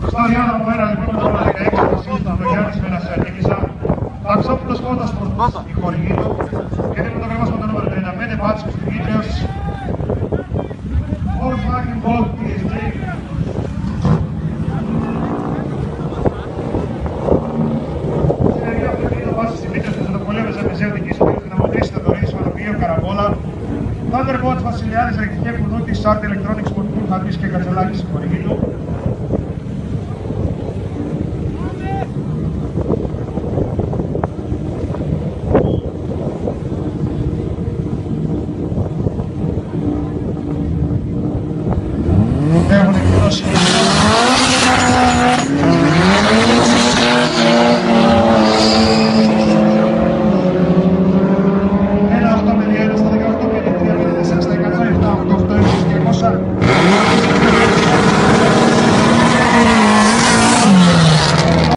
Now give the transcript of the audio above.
Σταριάννα από ένα λοιπόν το 16 βασίλιστα το Γιάννης Μενασιατήμισσα, Ταξόπουλος Κόντας προς η χορηγή του και είναι φωτογράφημα το νούμερο 35 Πάτσικος Δημήτριος, Volkswagen Volt TSG. Συνεργείο αυτοκίνητο βάσης Δημήτριος με το πρωτοκολλείο Μεζαπεζέου δικής του να μοντρήσει το δωρή σωματοποιείο Καραβόλα, Thunderbolts Βασιλιάδης Ρεκτικέ Κουδούκης, Art Electronics Μορφού Χατής και Κατσελάκης η χορηγή του.